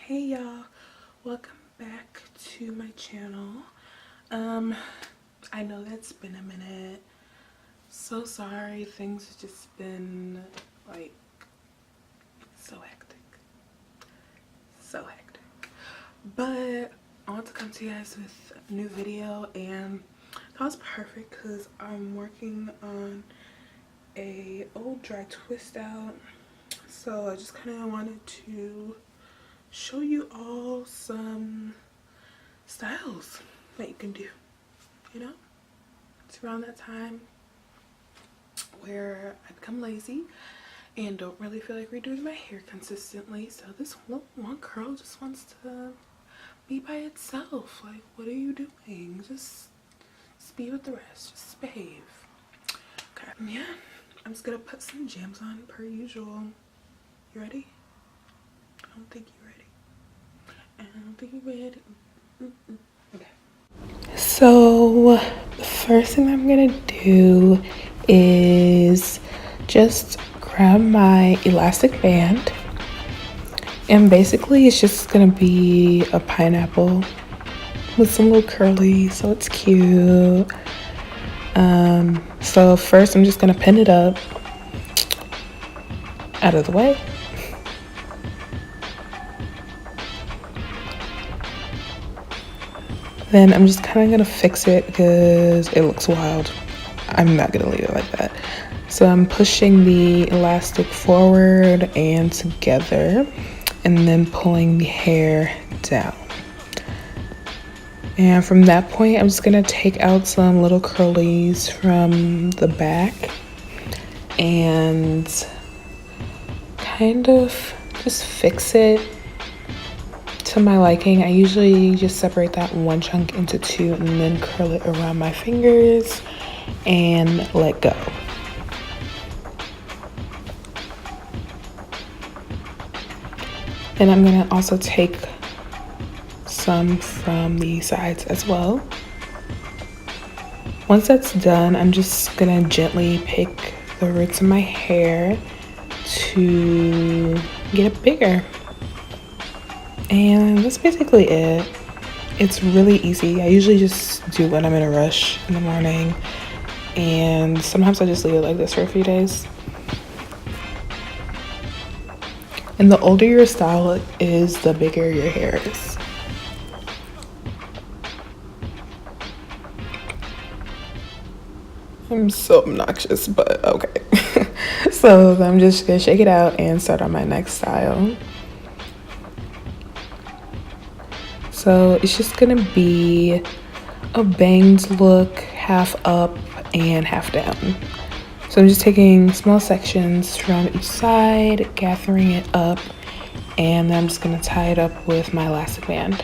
Hey y'all, welcome back to my channel. I know that's been a minute. So sorry, things have just been like so hectic. But I want to come to you guys with a new video, and that was perfect because I'm working on a old dry twist out. So I just kind of wanted to show you all some styles that you can do, you know? It's around that time where I become lazy and don't really feel like redoing my hair consistently. So this one curl just wants to be by itself. Like, what are you doing? Just be with the rest. Just behave. Okay. Yeah. I'm just gonna put some jams on per usual. You ready? I don't think you're ready. I don't think you're ready. Okay. So the first thing I'm gonna do is just grab my elastic band, and basically it's just gonna be a pineapple with some little curly, so it's cute. So first I'm just gonna pin it up out of the way. Then I'm just kind of gonna fix it because it looks wild. I'm not gonna leave it like that. So I'm pushing the elastic forward and together, and then pulling the hair down. And from that point, I'm just gonna take out some little curlies from the back and kind of just fix it to my liking. I usually just separate that one chunk into two and then curl it around my fingers and let go. And I'm gonna also take some from the sides as well. Once that's done, I'm just gonna gently pick the roots of my hair to get it bigger. And that's basically it. It's really easy. I usually just do when I'm in a rush in the morning, and sometimes I just leave it like this for a few days. And the older your style is, the bigger your hair is. I'm so obnoxious, but okay. So I'm just gonna shake it out and start on my next style. So it's just gonna be a banged look, half up and half down. So I'm just taking small sections from each side, gathering it up, and then I'm just gonna tie it up with my elastic band.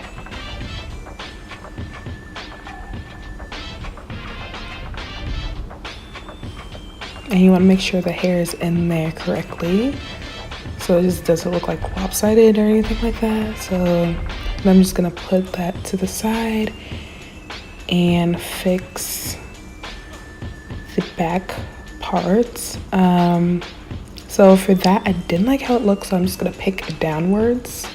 And you wanna make sure the hair is in there correctly, so it just doesn't look like lopsided or anything like that. So I'm just gonna put that to the side and fix the back parts. So for that, I didn't like how it looks, so I'm just gonna pick it downwards.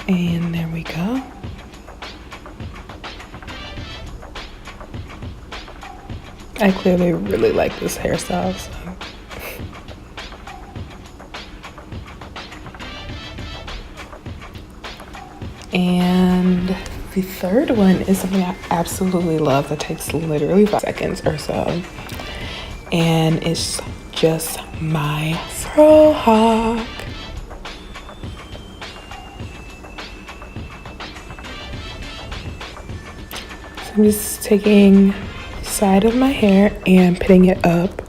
And there we go. I clearly really like this hairstyle, so. And the third one is something I absolutely love that takes literally 5 seconds or so. And it's just my fro hawk. So I'm just taking the side of my hair and pinning it up.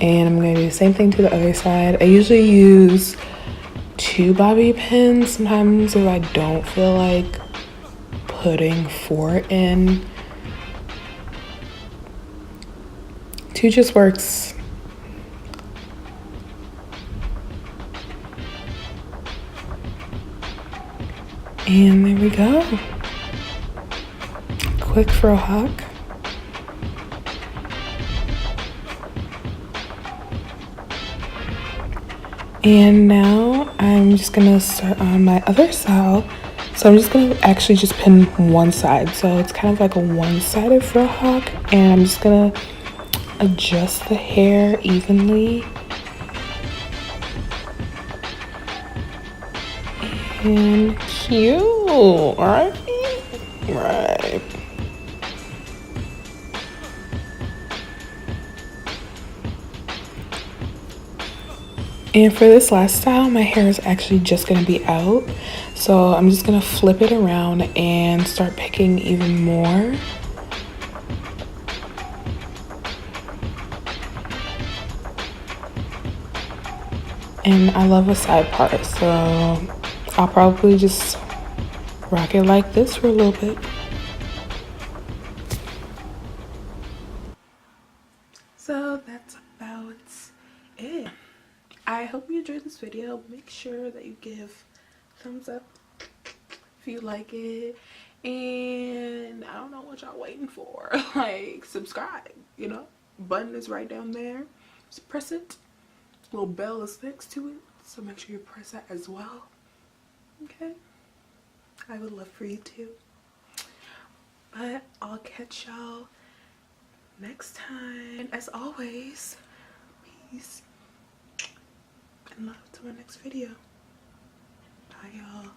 And I'm gonna do the same thing to the other side. I usually use 2 bobby pins sometimes if I don't feel like putting 4 in. 2 just works. And there we go. Quick fro hawk. And now I'm just gonna start on my other style. So I'm just gonna actually just pin one side. So it's kind of like a one-sided frill hawk, and I'm just gonna adjust the hair evenly. And cute, right? Right. And for this last style, my hair is actually just gonna be out. So I'm just gonna flip it around and start picking even more. And I love a side part, so I'll probably just rock it like this for a little bit. So that's about it. I hope you enjoyed this video. Make sure that you give thumbs up if you like it, and I don't know what y'all waiting for. Like, subscribe, you know, button is right down there, just press it. Little bell is next to it, so make sure you press that as well. Okay, I would love for you to. But I'll catch y'all next time, and as always, peace and love to my next video. Bye y'all.